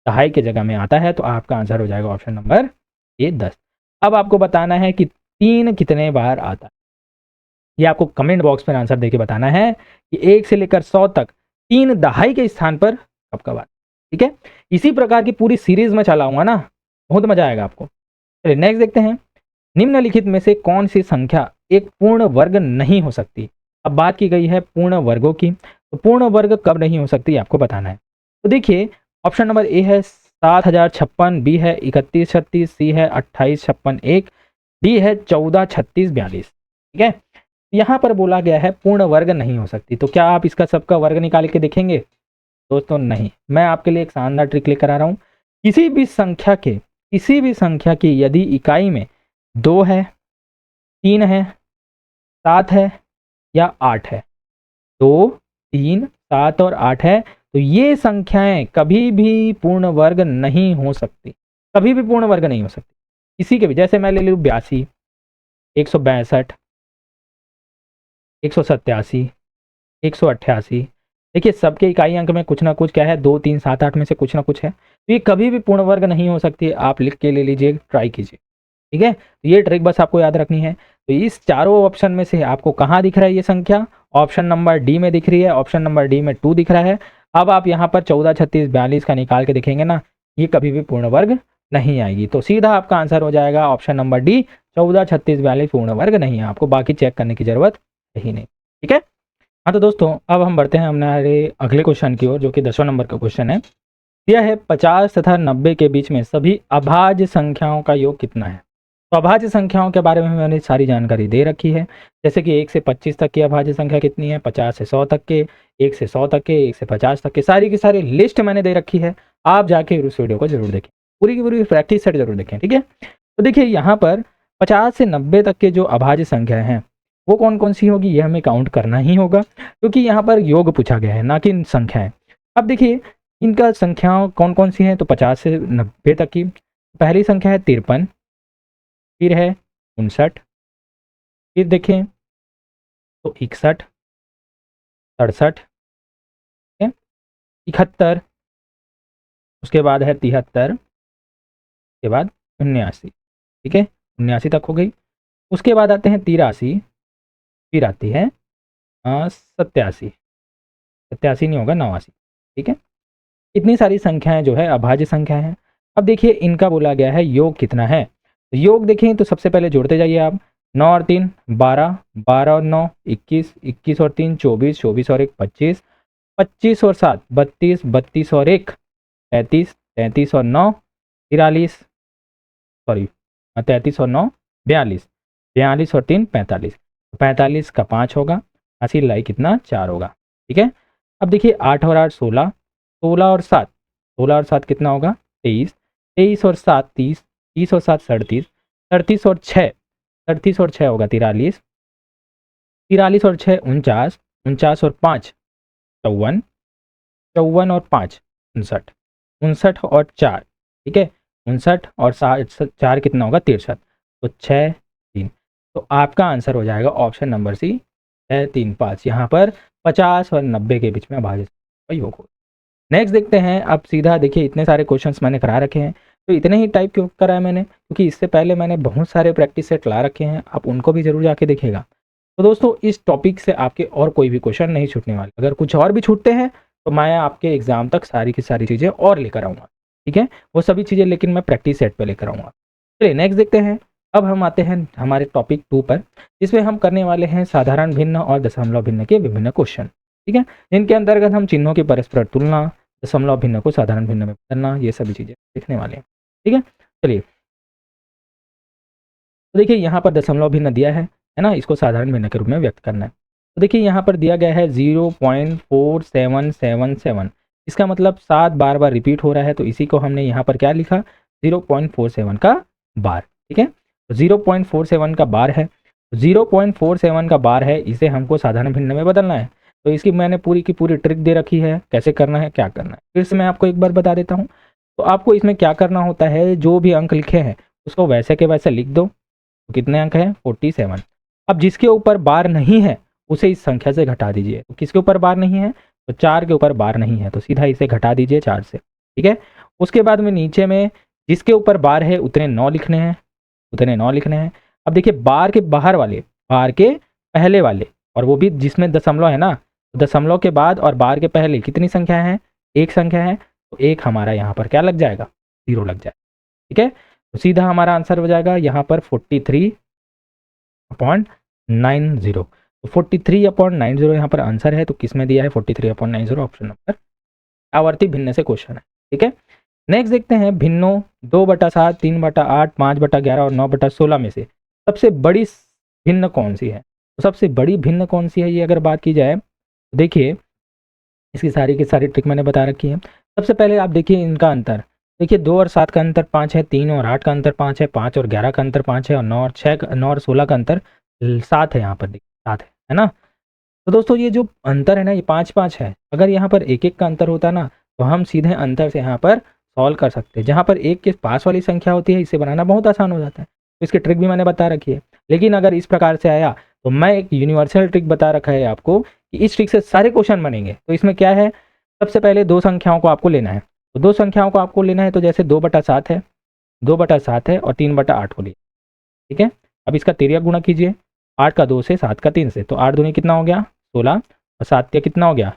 दहाई के जगह में आता है, तो आपका आंसर हो जाएगा ऑप्शन नंबर ए 10। अब आपको बताना है कि 3 कितने बार आता है। ये आपको कमेंट बॉक्स में आंसर देके बताना है कि 1 से लेकर 100 तक 3 दहाई के स्थान पर कब कब आता। ठीक है, इसी प्रकार की पूरी सीरीज में चलाऊंगा ना, बहुत मजा आएगा आपको। चलिए नेक्स्ट देखते हैं। निम्नलिखित में से कौन सी संख्या एक पूर्ण वर्ग नहीं हो सकती। अब बात की गई है पूर्ण वर्गों की, तो पूर्ण वर्ग कब नहीं हो सकती आपको बताना है। तो देखिए ऑप्शन नंबर ए है 7056, बी है 3136, सी है 2856 1, डी है 1436 42। ठीक है, यहाँ पर बोला गया है पूर्ण वर्ग नहीं हो सकती, तो क्या आप इसका सबका वर्ग निकाल के देखेंगे दोस्तों, नहीं। मैं आपके लिए एक शानदार ट्रिक लेकर आ रहा हूँ। किसी भी संख्या की यदि इकाई में 2 है, 3 है, 7 है या 8 है, 2 3 7 और 8 है, तो ये संख्याएं कभी भी पूर्ण वर्ग नहीं हो सकती, कभी भी पूर्ण वर्ग नहीं हो सकती किसी के भी। जैसे मैं ले लूँ 82, 162, 187, 188। देखिए सबके इकाई अंक में कुछ ना कुछ क्या है, 2 3 7 8 में से कुछ ना कुछ है, तो ये कभी भी पूर्ण वर्ग नहीं हो सकती। आप लिख के ले लीजिए, ट्राई कीजिए। ठीक है, तो ये ट्रिक बस आपको याद रखनी है। तो इस चारों ऑप्शन में से आपको कहाँ दिख रहा है ये संख्या? ऑप्शन नंबर डी में दिख रही है, ऑप्शन नंबर डी में 2 दिख रहा है। अब आप यहाँ पर 14, 36, 42 का निकाल के देखेंगे ना, ये कभी भी पूर्ण वर्ग नहीं आएगी। तो सीधा आपका आंसर हो जाएगा ऑप्शन नंबर डी, 14, 36, 42 पूर्ण वर्ग नहीं है। आपको बाकी चेक करने की जरूरत ही नहीं। ठीक है, हाँ तो दोस्तों अब हम बढ़ते हैं हमारे अगले क्वेश्चन की ओर, जो कि 10वां नंबर का क्वेश्चन है। यह है 50 तथा 90 के बीच में सभी अभाज्य संख्याओं का योग कितना है। तो अभाज्य संख्याओं के बारे में मैंने सारी जानकारी दे रखी है, जैसे कि 1 से 25 तक की अभाज्य संख्या कितनी है, 50 से 100 तक के, 1 से 100 तक के, 1 से 50 तक के, सारी की सारी लिस्ट मैंने दे रखी है। आप जाके उस वीडियो को जरूर देखें, पूरी की पूरी प्रैक्टिस सेट जरूर देखें। ठीक है, तो देखिए यहाँ पर 50 से 90 तक के जो अभाज्य संख्याएं हैं वो कौन कौन सी होगी, ये हमें काउंट करना ही होगा, क्योंकि यहाँ पर योग पूछा गया है ना कि संख्याएं। अब देखिए इनका संख्याओं कौन कौन सी हैं, तो 50 से 90 तक की पहली संख्या है 53, फिर है 59, फिर देखें तो 61, 67, 71, उसके बाद है 73, उसके बाद 79। ठीक है, 79 तक हो गई। उसके बाद आते हैं 83, फिर आती है 87, 87 नहीं होगा 89। ठीक है, इतनी सारी संख्याएं जो है अभाज्य संख्या है। अब देखिए इनका बोला गया है योग कितना है। तो योग देखें तो सबसे पहले जोड़ते जाइए आप, 9 और 3 12, 12 और 9 21, 21 और 3 24, 24 और 1 25, 25 और 7 32, 32 और 1 33, 33 और 9 43, सॉरी 33 और 9 42, 42 और 3 45, 45 का 5 होगा, 80 लाई कितना 4 होगा। ठीक है, अब देखिए 8 और 8 16, 16 और 7, 16 और 7 कितना होगा 23, 23 और 7 30, 30 और 7 37, 37 और 6, 37 और 6 होगा 43, 43 और 6 49, 49 और 5 54, 54 और 5 59, 59 और 4, ठीक है 59 और 4 कितना होगा 63, तो 6 3। तो आपका आंसर हो जाएगा ऑप्शन नंबर सी 6 3 5। यहाँ पर 50 और 90 के बीच में अभाज्य का योग होगा। नेक्स्ट देखते हैं। अब सीधा देखिए इतने सारे क्वेश्चंस मैंने करा रखे हैं, तो इतने ही टाइप क्यों कराया मैंने, क्योंकि इससे पहले मैंने बहुत सारे प्रैक्टिस सेट ला रखे हैं, आप उनको भी जरूर जाके देखिएगा। तो दोस्तों इस टॉपिक से आपके और कोई भी क्वेश्चन नहीं छूटने वाले, अगर कुछ और भी छूटते हैं तो मैं आपके एग्जाम तक सारी की सारी चीज़ें और लेकर आऊँगा। ठीक है, वो सभी चीज़ें लेकिन मैं प्रैक्टिस सेट पर लेकर आऊँगा। चलिए नेक्स्ट देखते हैं। अब हम आते हैं हमारे टॉपिक 2 पर, जिसमें हम करने वाले हैं साधारण भिन्न और दशमलव भिन्न के विभिन्न क्वेश्चन। ठीक है, इनके अंतर्गत हम चिन्हों की परस्पर तुलना, दशमलव भिन्न को साधारण भिन्न में बदलना, ये सभी चीज़ें सीखने वाले हैं। ठीक है, चलिए तो देखिए यहाँ पर दशमलव भिन्न दिया है ना, इसको साधारण भिन्न के रूप में व्यक्त करना है। तो देखिए यहाँ पर दिया गया है 0.4777, इसका मतलब 7 बार बार रिपीट हो रहा है, तो इसी को हमने यहाँ पर क्या लिखा 0.47 का बार। ठीक है, तो 0.47 का बार है, 0.47 का बार है, इसे हमको साधारण भिन्न में बदलना है। तो इसकी मैंने पूरी की पूरी ट्रिक दे रखी है, कैसे करना है क्या करना है, फिर से मैं आपको एक बार बता देता हूँ। तो आपको इसमें क्या करना होता है, जो भी अंक लिखे हैं उसको वैसे के वैसे लिख दो। तो कितने अंक हैं 47। अब जिसके ऊपर बार नहीं है उसे इस संख्या से घटा दीजिए। तो किसके ऊपर बार नहीं है, तो 4 के ऊपर बार नहीं है, तो सीधा इसे घटा दीजिए 4 से। ठीक है, उसके बाद में नीचे में जिसके ऊपर बार है उतने 9 लिखने हैं, उतने 9 लिखने हैं। अब देखिए बार के बाहर वाले, बार के पहले वाले, और वो भी जिसमें दशमलव है ना, दशमलव के बाद और बार के पहले कितनी संख्या है, एक संख्या है, तो एक हमारा यहाँ पर क्या लग जाएगा 0 लग जाएगा। ठीक है, तो सीधा हमारा आंसर हो जाएगा यहाँ पर 43/90। तो 43/90 यहाँ पर आंसर है। तो किस में दिया है 43/90, ऑप्शन नंबर आवर्ती भिन्न से क्वेश्चन है। ठीक है, नेक्स्ट देखते हैं भिन्नों 2/7, 3/8, 5/11 और 9/16 में से सबसे बड़ी भिन्न कौन सी है। तो सबसे बड़ी भिन्न कौन सी है, ये अगर बात की जाए तो देखिए इसकी सारी की सारी ट्रिक मैंने बता रखी है। सबसे पहले आप देखिए इनका अंतर, देखिए 2 और 7 का अंतर 5 है, 3 और 8 का अंतर 5 है, 5 और 11 का अंतर 5 है, और 9 और 16 का अंतर 7 है। यहाँ पर देखिए 7 है ना। तो दोस्तों ये जो अंतर है ना, ये 5-5 है। अगर यहाँ पर 1-1 का अंतर होता ना, तो हम सीधे अंतर से यहाँ पर सॉल्व कर सकते हैं। जहाँ पर 1 के पास वाली संख्या होती है, इसे बनाना बहुत आसान हो जाता है। तो इसकी ट्रिक भी मैंने बता रखी है। लेकिन अगर इस प्रकार से आया तो मैं एक यूनिवर्सल ट्रिक बता रखा है आपको कि इस ट्रिक से सारे क्वेश्चन बनेंगे। तो इसमें क्या है, सबसे पहले 2 संख्याओं को आपको लेना है। तो 2 संख्याओं को आपको लेना है, तो जैसे 2/7 है, 2/7 है और 3/8 को लिया। ठीक है, अब इसका तिर्यक गुणा कीजिए, 8 का 2 से, 7 का 3 से, तो 8 दूनी कितना हो गया 16 और 7 कितना हो गया,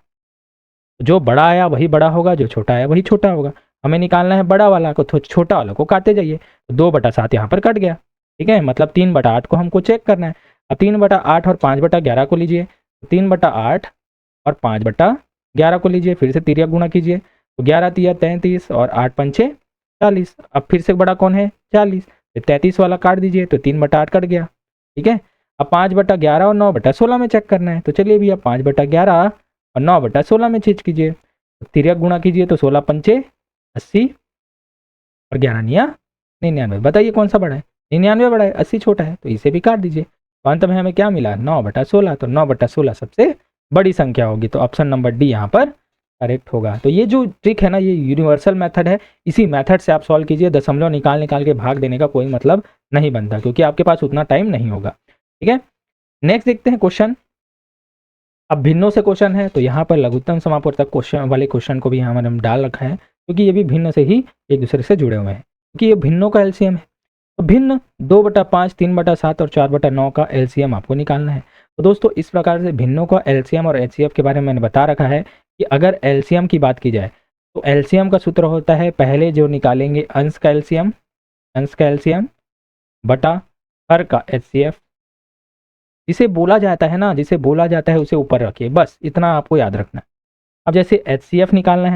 जो बड़ा आया वही बड़ा होगा, जो छोटा आया वही छोटा होगा। हमें निकालना है बड़ा वाला को, तो छोटा वाला को काटते जाइए, तो 2/7 यहाँ पर कट गया, ठीक है, मतलब 3/8 को हमको चेक करना है। अब 3/8 और 5/11 को लीजिए, 3/8 और 5/11 को लीजिए, फिर से तिर्यक गुणा कीजिए, तो 11 तिया 33 और 8 पंचे 40। अब फिर से बड़ा कौन है 40, तो 33 वाला काट दीजिए, तो 3/8 कट गया, ठीक है। अब 5/11 और 9/16 में चेक करना है, तो चलिए भैया 5/11 और 9/16 में चेक कीजिए, तिर्यक गुणा कीजिए, तो 16 पंचे 80 और 11 निया 99। बताइए कौन सा बड़ा है, 99 बड़ा है, 80 छोटा है, तो इसे भी काट दीजिए। तो अंत में हमें क्या मिला 9/16, तो 9/16 सबसे बड़ी संख्या होगी, तो ऑप्शन नंबर डी यहाँ पर करेक्ट होगा। तो ये जो ट्रिक है ना, ये यूनिवर्सल मेथड है, इसी मेथड से आप सॉल्व कीजिए। दशमलव निकाल के भाग देने का कोई मतलब नहीं बनता, क्योंकि आपके पास उतना टाइम नहीं होगा, ठीक है। नेक्स्ट देखते हैं क्वेश्चन। अब भिन्नों से क्वेश्चन है, तो यहाँ पर लघुत्तम समापवर्तक क्वेश्चन वाले क्वेश्चन को भी यहाँ मैंने डाल रखा है, क्योंकि ये भी भिन्न से ही एक दूसरे से जुड़े हुए हैं, क्योंकि ये भिन्नों का एलसीएम है। तो भिन्न 2/5, 3/7 और 4/9 का एलसीएम आपको निकालना है। तो दोस्तों इस प्रकार से भिन्नों का एलसीएम और एचसीएफ के बारे में मैंने बता रखा है कि अगर एलसीएम की बात की जाए तो एलसीएम का सूत्र होता है, पहले जो निकालेंगे अंश का एलसीएम बटा हर का एचसीएफ। जिसे बोला जाता है ना, जिसे बोला जाता है उसे ऊपर रखिए, बस इतना आपको याद रखना है। अब जैसे एचसीएफ निकालना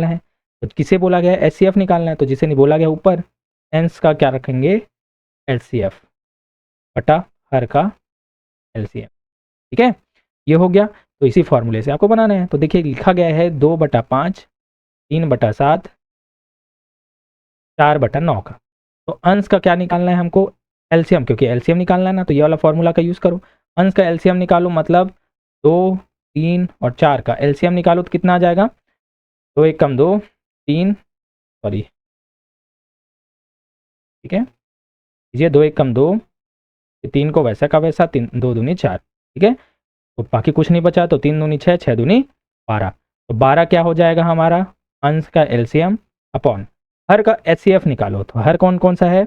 है, तो किसे बोला गया है एचसीएफ निकालना है, तो जिसे नहीं बोला गया ऊपर, अंश का क्या रखेंगे एलसीएफ बटा हर का एलसीएम, ठीक है। ये हो गया, तो इसी फॉर्मूले से आपको बनाना है। तो देखिए लिखा गया है 2/5, 3/7, 4/9 का। तो अंश का क्या निकालना है हमको एलसीएम, क्योंकि एलसीएम निकालना है ना, तो ये वाला फॉर्मूला का यूज़ करो। अंश का एलसीएम निकालो, मतलब 2, 3 और 4 का एलसीएम निकालो, तो कितना आ जाएगा 2 1 कम 2 3, सॉरी ठीक है, ये 2 1 कम 2, 3 को वैसा का वैसा, 3 2 दूनी 4, ठीक है। तो बाकी कुछ नहीं बचा, तो 3 दूनी 6, 6 दूनी 12, तो 12 क्या हो जाएगा हमारा अंश का एलसीएम अपॉन हर का एचसीएफ निकालो। तो हर कौन कौन सा है,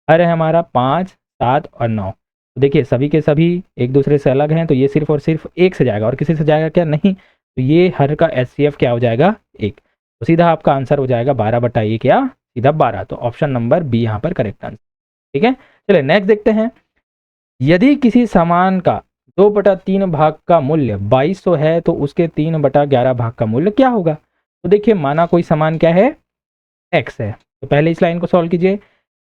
हर है हमारा 5, 7 और 9। तो देखिए सभी के सभी एक दूसरे से अलग हैं, तो ये सिर्फ और सिर्फ एक से जाएगा, और किसी से जाएगा क्या नहीं, तो ये हर का एचसीएफ क्या हो जाएगा 1, तो सीधा आपका आंसर हो जाएगा 12/1 या सीधा 12। तो ऑप्शन नंबर बी यहाँ पर करेक्ट आंसर, ठीक है। चलिए नेक्स्ट देखते हैं। यदि किसी सामान का 2/3 भाग का मूल्य 2200 है, तो उसके 3/11 भाग का मूल्य क्या होगा। तो देखिए माना कोई सामान क्या है एक्स है, तो पहले इस लाइन को सॉल्व कीजिए।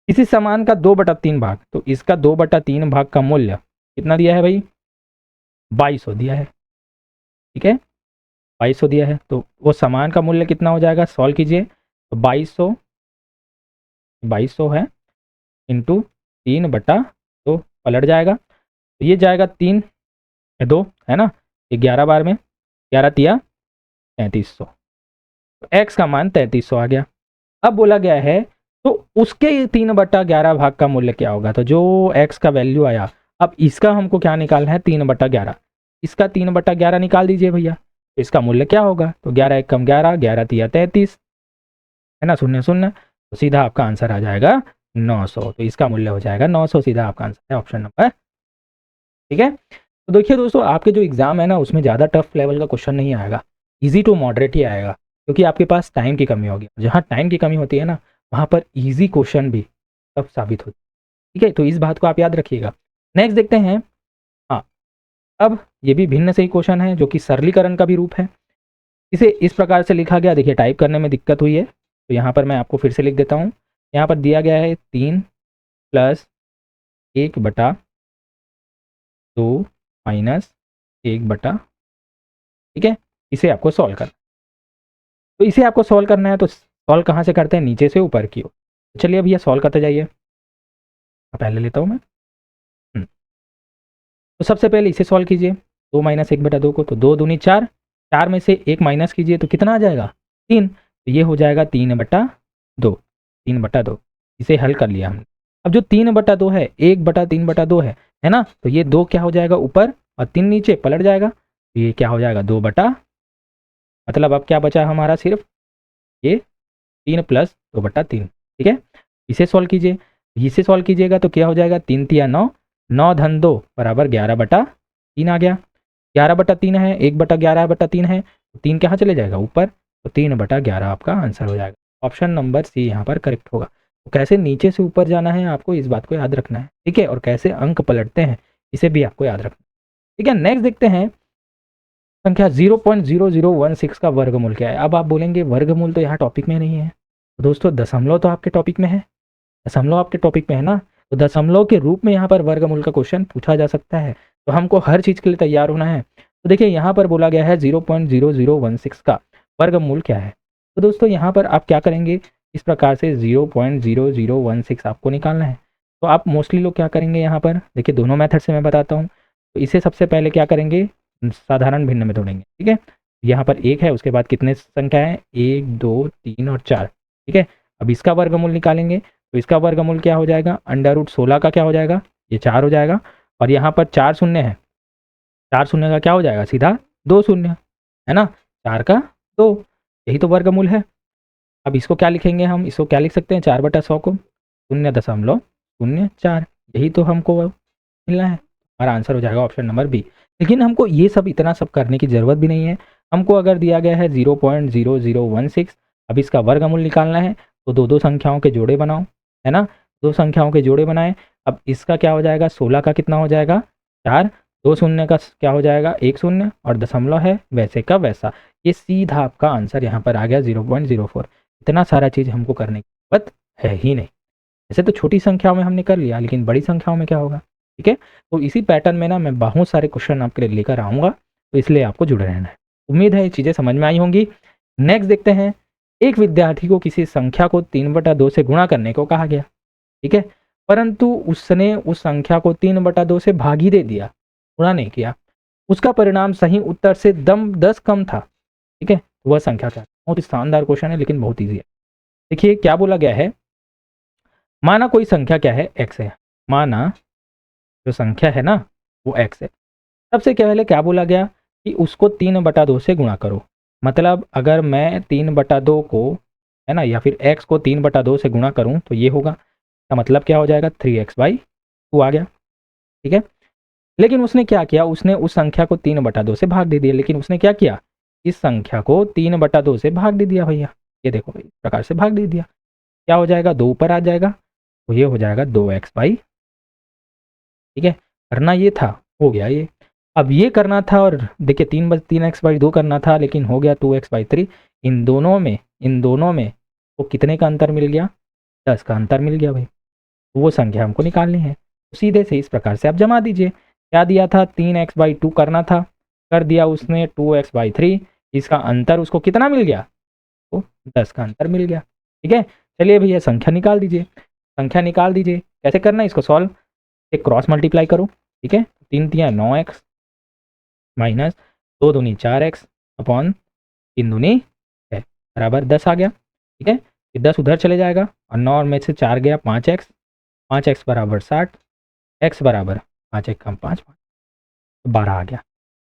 किसी सामान का 2/3 भाग, तो इसका 2/3 भाग का मूल्य कितना दिया है भाई 2200 दिया है, ठीक है 2200 दिया है, तो वो सामान का मूल्य कितना हो जाएगा, सॉल्व कीजिए। तो 2200 है इंटू 3/2 पलट जाएगा, तो ये जाएगा 3 2 है ना, ये 11 बार में 11 तिया 3300, तो एक्स का मान 3300 आ गया। अब बोला गया है तो उसके 3/11 भाग का मूल्य क्या होगा, तो जो एक्स का वैल्यू आया, अब इसका हमको क्या निकालना है 3/11, इसका 3/11 निकाल दीजिए भैया, तो इसका मूल्य क्या होगा, तो 11 1 कम 11, 11 तिया 33 है ना, 0 0, तो सीधा आपका आंसर आ जाएगा 900, तो इसका मूल्य हो जाएगा 900, सीधा आपका आंसर है ऑप्शन नंबर, ठीक है। तो देखिए दोस्तों आपके जो एग्जाम है ना उसमें ज़्यादा टफ लेवल का क्वेश्चन नहीं आएगा, इजी टू मॉडरेट ही आएगा, क्योंकि आपके पास टाइम की कमी होगी। जहाँ टाइम की कमी होती है ना वहाँ पर इजी क्वेश्चन भी टफ साबित होती है, ठीक है, तो इस बात को आप याद रखिएगा। नेक्स्ट देखते हैं। हाँ, अब ये भी भिन्न से ही क्वेश्चन है जो कि सरलीकरण का भी रूप है। इसे इस प्रकार से लिखा गया, देखिए टाइप करने में दिक्कत हुई है, तो यहाँ पर मैं आपको फिर से लिख देता हूँ। यहाँ पर दिया गया है 3 + 1/2 - 1/, ठीक है, इसे आपको सॉल्व करना। तो इसे आपको सॉल्व करना है, तो सॉल्व कहाँ से करते हैं, नीचे से ऊपर की ओर। तो चलिए भैया सॉल्व करते जाइए, पहले लेता हूँ मैं। तो सबसे पहले इसे सॉल्व कीजिए, 2 - 1/2 को, तो 2 दूनी 4, 4 में से 1 माइनस कीजिए, तो कितना आ जाएगा 3, तो ये हो जाएगा 3/2, 3/2, इसे हल कर लिया हमने। अब जो 3/2 है 1/3/2 है ना, तो ये 2 क्या हो जाएगा ऊपर और 3 नीचे पलट जाएगा, तो ये क्या हो जाएगा 2 बटा, मतलब अब क्या बचा हमारा सिर्फ ये 3 + 2/3, ठीक है। इसे सॉल्व कीजिए, इसे सॉल्व कीजिएगा तो क्या हो जाएगा, 3 तिया 9, 9 धन 2 बराबर 11/3 आ गया। 11/3 है, 1/11/3 है, 3 कहाँ चले जाएगा ऊपर, तो 3/11 आपका आंसर हो जाएगा। ऑप्शन नंबर सी यहाँ पर करेक्ट होगा। तो कैसे नीचे से ऊपर जाना है आपको इस बात को याद रखना है, ठीक है, और कैसे अंक पलटते हैं इसे भी आपको याद रखना है, ठीक है। नेक्स्ट देखते हैं संख्या 0.0016 का वर्गमूल क्या है। अब आप बोलेंगे वर्गमूल तो यहाँ टॉपिक में नहीं है, तो दोस्तों दशमलव तो आपके टॉपिक में है, दशमलव आपके टॉपिक में है ना, तो दशमलव के रूप में यहाँ पर वर्गमूल का क्वेश्चन पूछा जा सकता है, तो हमको हर चीज़ के लिए तैयार होना है। तो देखिए यहाँ पर बोला गया है 0.0016 का वर्गमूल क्या है। तो दोस्तों यहाँ पर आप क्या करेंगे, इस प्रकार से 0.0016 आपको निकालना है। तो आप मोस्टली लोग क्या करेंगे यहाँ पर, देखिए दोनों मेथड से मैं बताता हूँ। तो इसे सबसे पहले क्या करेंगे, साधारण भिन्न में तोड़ेंगे, ठीक है। यहाँ पर 1 है, उसके बाद कितने संख्या है, 1 2 3 और 4, ठीक है। अब इसका वर्गमूल निकालेंगे, तो इसका वर्गमूल क्या हो जाएगा, √16 का क्या हो जाएगा, ये 4 हो जाएगा। और यहाँ पर 4 शून्य है, 4 शून्य का क्या हो जाएगा, सीधा 2 शून्य, है ना, 4 का 2, यही तो वर्गमूल है। अब इसको क्या लिखेंगे हम, इसको क्या लिख सकते हैं, 4/100 को 0.04, यही तो हमको मिलना है। हमारा आंसर हो जाएगा ऑप्शन नंबर बी। लेकिन हमको ये सब इतना सब करने की ज़रूरत भी नहीं है। हमको अगर दिया गया है 0.0016, अब इसका वर्गमूल निकालना है, तो दो दो संख्याओं के जोड़े बनाओ, है ना, दो संख्याओं के जोड़े बनाए। अब इसका क्या हो जाएगा, 16 का कितना हो जाएगा 4, 2 शून्य का क्या हो जाएगा 1 शून्य, और दशमलव है वैसे का वैसा, ये सीधा आपका आंसर यहाँ पर आ गया 0.04। इतना सारा चीज़ हमको करने की जरूरत है ही नहीं। ऐसे तो छोटी संख्याओं में हमने कर लिया, लेकिन बड़ी संख्याओं में क्या होगा, ठीक है। तो इसी पैटर्न में ना मैं बहुत सारे क्वेश्चन आपके लिए लेकर आऊँगा, तो इसलिए आपको जुड़े रहना है। उम्मीद है ये चीज़ें समझ में आई होंगी। नेक्स्ट देखते हैं, एक विद्यार्थी को किसी संख्या को 3/2 से गुणा करने को कहा गया, ठीक है, परंतु उसने उस संख्या को 3/2 से भाग ही दे दिया, गुणा नहीं किया। उसका परिणाम सही उत्तर से 10 कम था, ठीक है, वह संख्या क्या। बहुत ही शानदार क्वेश्चन है, लेकिन बहुत ईजी है। देखिए क्या बोला गया है, माना कोई संख्या क्या है, x है, माना जो संख्या है ना वो x है। सबसे पहले क्या बोला गया कि उसको 3/2 से गुणा करो। मतलब अगर मैं 3/2 को, है ना, या फिर x को 3/2 से गुणा करूं तो ये होगा, का मतलब क्या हो जाएगा 3x/2 आ गया, ठीक है। लेकिन उसने क्या किया, उसने उस संख्या को 3/2 से भाग दे दिया। लेकिन उसने क्या किया, इस संख्या को 3/2 से भाग दे दिया भैया, ये देखो इस प्रकार से भाग दे दिया, क्या हो जाएगा 2 ऊपर आ जाएगा, तो ये हो जाएगा 2x/, ठीक है। करना ये था, हो गया ये। अब ये करना था, और देखिए 3x/2 करना था, लेकिन हो गया 2x/3। इन दोनों में तो कितने का अंतर मिल गया, 10 का अंतर मिल गया भाई। तो वो संख्या हमको निकालनी है, तो सीधे से इस प्रकार से आप जमा दीजिए। क्या दिया था, 3x/2 करना था, कर दिया उसने 2x/3। इसका अंतर उसको कितना मिल गया, तो 10 का अंतर मिल गया, ठीक है। चलिए भैया संख्या निकाल दीजिए, संख्या निकाल दीजिए। कैसे करना है इसको सॉल्व, एक क्रॉस मल्टीप्लाई करो, ठीक है। 3 तिया 9x माइनस 2 दूनी 4x अपॉन 3 दूनी 6 बराबर 10 आ गया, ठीक है। ये 10 उधर चले जाएगा, और 9 में से 4 गया 5x, 5x बराबर 60, x बराबर 5 एक कम 5, 12 आ गया।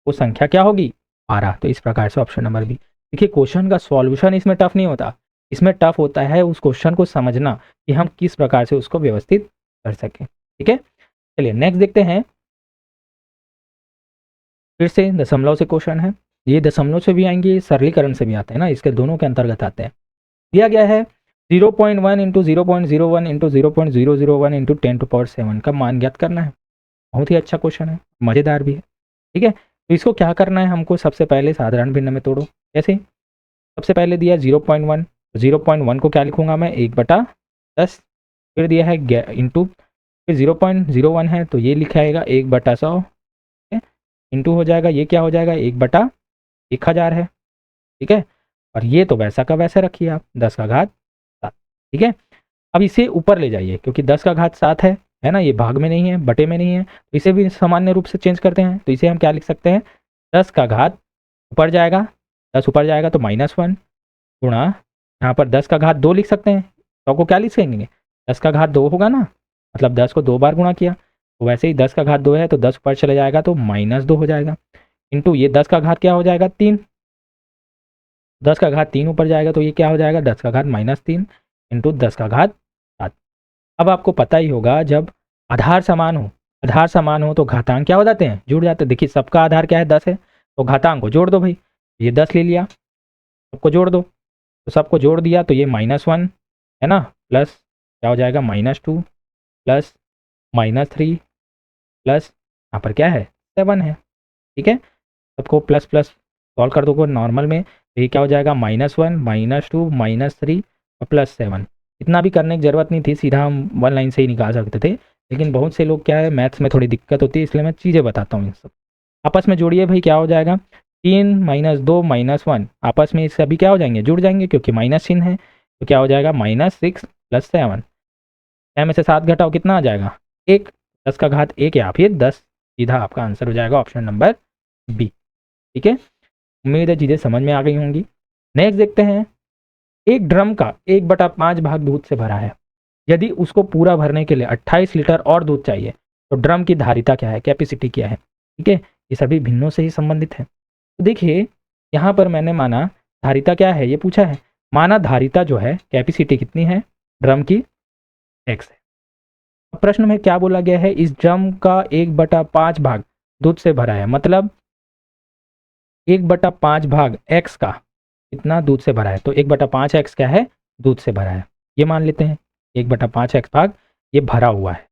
वो संख्या क्या होगी 12। तो इस प्रकार से ऑप्शन नंबर बी। देखिए क्वेश्चन का सॉल्यूशन इसमें टफ नहीं होता, इसमें टफ होता है उस क्वेश्चन को समझना कि हम किस प्रकार से उसको व्यवस्थित कर सकें, ठीक है। चलिए नेक्स्ट देखते हैं, फिर से दशमलव से क्वेश्चन है। ये दशमलव से भी आएंगे, सरलीकरण से भी आते हैं ना, इसके दोनों के अंतर्गत आते हैं। दिया गया है 0.1 इंटू 0.01 इंटू 0.001 इंटू 10⁻7 का मान ज्ञात करना है। बहुत ही अच्छा क्वेश्चन है, मज़ेदार भी है, ठीक है। तो इसको क्या करना है हमको, सबसे पहले साधारण भिन्न में तोड़ो। कैसे, सबसे पहले दिया 0.1, 0.1 को क्या लिखूंगा मैं 1/10, फिर दिया है इंटू, फिर 0.01 है तो ये लिखाएगा 1/100, इंटू हो जाएगा, ये क्या हो जाएगा 1/1000 है, ठीक है। और ये तो वैसा का वैसा रखिए आप 10 का घात 7, ठीक है। अब इसे ऊपर ले जाइए, क्योंकि 10 का घात 7 है ना, ये भाग में नहीं है, बटे में नहीं है, तो इसे भी सामान्य रूप से चेंज करते हैं। तो इसे हम क्या लिख सकते हैं, 10 का घात ऊपर जाएगा, 10 ऊपर जाएगा तो -1 गुणा, यहाँ पर 10 का घात 2 लिख सकते हैं, तो को क्या लिख सकेंगे 10 का घात 2 होगा ना, मतलब 10 को 2 बार गुणा किया, तो वैसे ही 10 का घात 2 है तो 10 ऊपर चले जाएगा तो -2 हो जाएगा, इंटू ये 10 का घात क्या हो जाएगा 3, 10 का घात 3 ऊपर जाएगा तो ये क्या हो जाएगा 10 का घात -3 इंटू 10 का घात 7। अब आपको पता ही होगा, जब आधार समान हो तो घातांक क्या हो जाते हैं, जुड़ जाते हैं। देखिए सबका आधार क्या है, 10 है, तो घातांक को जोड़ दो भाई। ये 10 ले लिया, सबको जोड़ दो, तो सबको जोड़ दिया तो ये -1 है ना, प्लस क्या हो जाएगा -2 प्लस -3 प्लस यहाँ पर क्या है 7 है। ठीक है, सबको प्लस प्लस सॉल्व कर दोगे नॉर्मल में, तो ये क्या हो जाएगा -1 -2 -3 और +7। इतना भी करने की ज़रूरत नहीं थी, सीधा हम वन लाइन से ही निकाल सकते थे, लेकिन बहुत से लोग क्या है मैथ्स में थोड़ी दिक्कत होती है, इसलिए मैं चीज़ें बताता हूँ। इन सब आपस में जोड़िए भाई, क्या हो जाएगा 3 -2 -1 आपस में सभी क्या हो जाएंगे, जुड़ जाएंगे, क्योंकि माइनस चिन्ह है, तो क्या हो जाएगा -6 + 7। 6 में से 7 घटाओ कितना आ जाएगा 1, 10 का घात 1 या फिर 10। सीधा आपका आंसर हो जाएगा ऑप्शन नंबर बी। ठीक है, उम्मीद है चीज़ें समझ में आ गई होंगी। नेक्स्ट देखते हैं, एक ड्रम का 1/5 भाग दूध से भरा है, यदि उसको पूरा भरने के लिए 28 लीटर और दूध चाहिए, तो ड्रम की धारिता क्या है, कैपेसिटी क्या है। ठीक है, ये सभी भिन्नों से ही संबंधित है। तो देखिए यहाँ पर मैंने माना धारिता क्या है, ये पूछा है, माना धारिता जो है कैपेसिटी कितनी है ड्रम की, x है। अब प्रश्न में क्या बोला गया है, इस ड्रम का 1/5 भाग दूध से भरा है, मतलब 1/5 भाग x का कितना दूध से भरा है, तो 1/5 x क्या है, दूध से भरा है, ये मान लेते हैं 1/5 x भाग ये भरा हुआ है।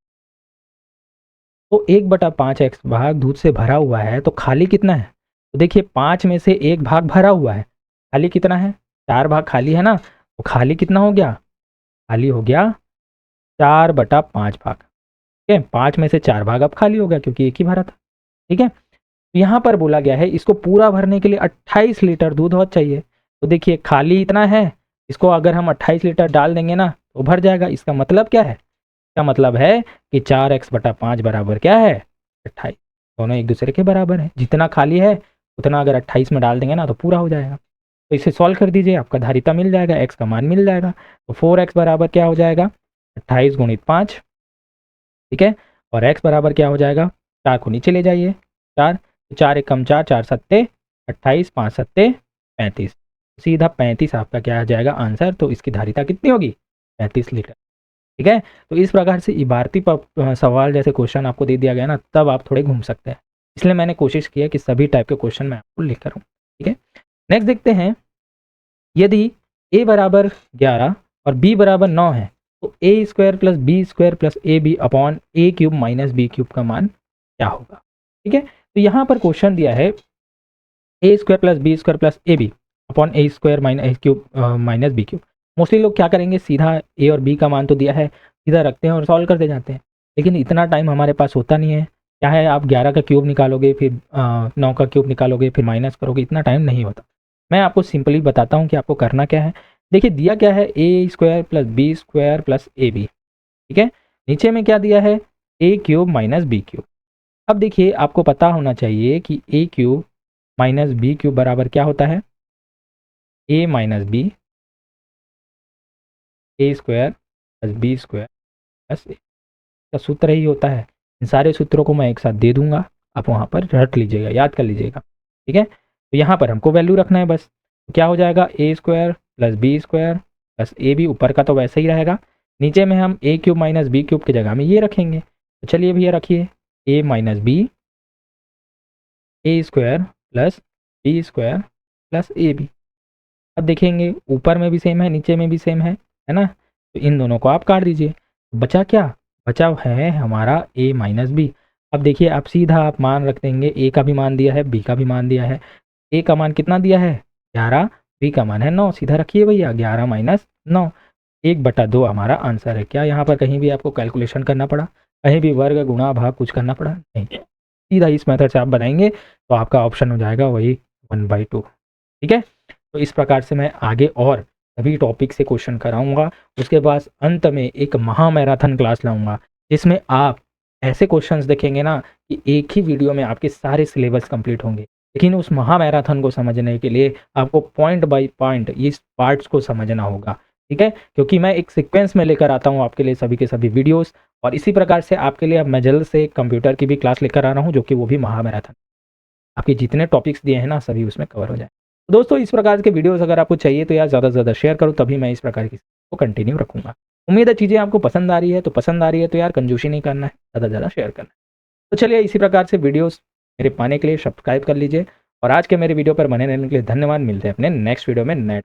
तो 1/5 x भाग दूध से भरा हुआ है, तो खाली कितना है, तो देखिए 5 में से 1 भाग भरा हुआ है, खाली कितना है, 4 भाग खाली है ना, तो खाली कितना हो गया, खाली हो गया 4/5 भाग। ठीक है, 5 में से 4 भाग अब खाली हो गया क्योंकि एक ही भरा था। ठीक है, यहाँ पर बोला गया है इसको पूरा भरने के लिए 28 लीटर दूध और चाहिए, तो देखिए खाली इतना है, इसको अगर हम 28 लीटर डाल देंगे ना तो भर जाएगा। इसका मतलब क्या है, इसका मतलब है कि 4x/5 बराबर क्या है 28, दोनों एक दूसरे के बराबर है। जितना खाली है उतना अगर 28 में डाल देंगे ना तो पूरा हो जाएगा। तो इसे सॉल्व कर दीजिए, आपका धारिता मिल जाएगा, x का मान मिल जाएगा। तो 4x बराबर क्या हो जाएगा 28 × 5। ठीक है, और x बराबर क्या हो जाएगा, 4 को नीचे ले जाइए, 4 4 × 4 4 सत्ते 28 5 सत्ते 35, सीधा 35 आपका क्या आ जाएगा आंसर। तो इसकी धारिता कितनी होगी 35 लीटर। ठीक है, तो इस प्रकार से इबारती सवाल जैसे क्वेश्चन आपको दे दिया गया ना, तब आप थोड़े घूम सकते हैं, इसलिए मैंने कोशिश की है कि सभी टाइप के क्वेश्चन मैं आपको लेकर आऊँ। ठीक है, नेक्स्ट देखते हैं, यदि a बराबर 11 और b बराबर 9 है, तो a² + b² + ab/a³ - b³ का मान क्या होगा। ठीक है, तो यहाँ पर क्वेश्चन दिया है a² + b² + ab/a² - a³ - b³। Mostly लोग क्या करेंगे, सीधा a और b का मान तो दिया है, सीधा रखते हैं और सॉल्व करते जाते हैं, लेकिन इतना टाइम हमारे पास होता नहीं है। क्या है, आप 11 का क्यूब निकालोगे, फिर 9 का क्यूब निकालोगे, फिर माइनस करोगे, इतना टाइम नहीं होता। मैं आपको सिंपली बताता हूँ कि आपको करना क्या है। देखिए दिया क्या है a² + b² + ab। ठीक है, नीचे में क्या दिया है a³ - b³। अब देखिए आपको पता होना चाहिए कि a³ - b³ बराबर क्या होता है, a - b a² + b² + a का सूत्र ही होता है। इन सारे सूत्रों को मैं एक साथ दे दूंगा, आप वहाँ पर रट लीजिएगा, याद कर लीजिएगा। ठीक है, तो यहाँ पर हमको वैल्यू रखना है बस, तो क्या हो जाएगा a² + b² + ab, ऊपर का तो वैसे ही रहेगा, नीचे में हम a³ - b³ की जगह में ये रखेंगे। तो चलिए भैया रखिए a - b a² + b² + ab। अब देखेंगे ऊपर में भी सेम है, नीचे में भी सेम है ना, तो इन दोनों को आप काट दीजिए, बचा क्या, बचा है हमारा a - b। अब देखिए आप सीधा आप मान रख देंगे, a का भी मान दिया है, b का भी मान दिया है। a का मान कितना दिया है 11, b का मान है 9, सीधा रखिए भैया 11 - 9, 1/2 हमारा आंसर है। क्या यहाँ पर कहीं भी आपको कैलकुलेशन करना पड़ा, कहीं भी वर्ग गुणा भाग कुछ करना पड़ा नहीं, सीधा इस मेथड से आप बनाएंगे तो आपका ऑप्शन हो जाएगा वही 1/2। ठीक है, तो इस प्रकार से मैं आगे और सभी टॉपिक से क्वेश्चन कराऊंगा। उसके बाद अंत में एक महा मैराथन क्लास लाऊंगा, जिसमें आप ऐसे क्वेश्चंस देखेंगे ना कि एक ही वीडियो में आपके सारे सिलेबस कंप्लीट होंगे। लेकिन उस महा मैराथन को समझने के लिए आपको पॉइंट बाय पॉइंट इस पार्ट्स को समझना होगा। ठीक है, क्योंकि मैं एक सीक्वेंस में लेकर आता हूँ आपके लिए सभी के सभी वीडियोस, और इसी प्रकार से आपके लिए अब मैं जल्द से कंप्यूटर की भी क्लास लेकर आ रहा हूँ, जो कि वो भी महा मैराथन, आपके जितने टॉपिक्स दिए हैं ना सभी उसमें कवर हो जाए। दोस्तों इस प्रकार के वीडियोस अगर आपको चाहिए तो यार ज़्यादा से ज़्यादा शेयर करो, तभी मैं इस प्रकार की को कंटिन्यू रखूँगा। उम्मीद है चीज़ें आपको पसंद आ रही है, तो पसंद आ रही है तो यार कंजूसी नहीं करना है, ज़्यादा से ज़्यादा शेयर करना है। तो चलिए इसी प्रकार से वीडियोस मेरे पाने के लिए सब्सक्राइब कर लीजिए और आज के मेरे वीडियो पर बने रहने के लिए धन्यवाद। मिलते हैं अपने नेक्स्ट वीडियो में नए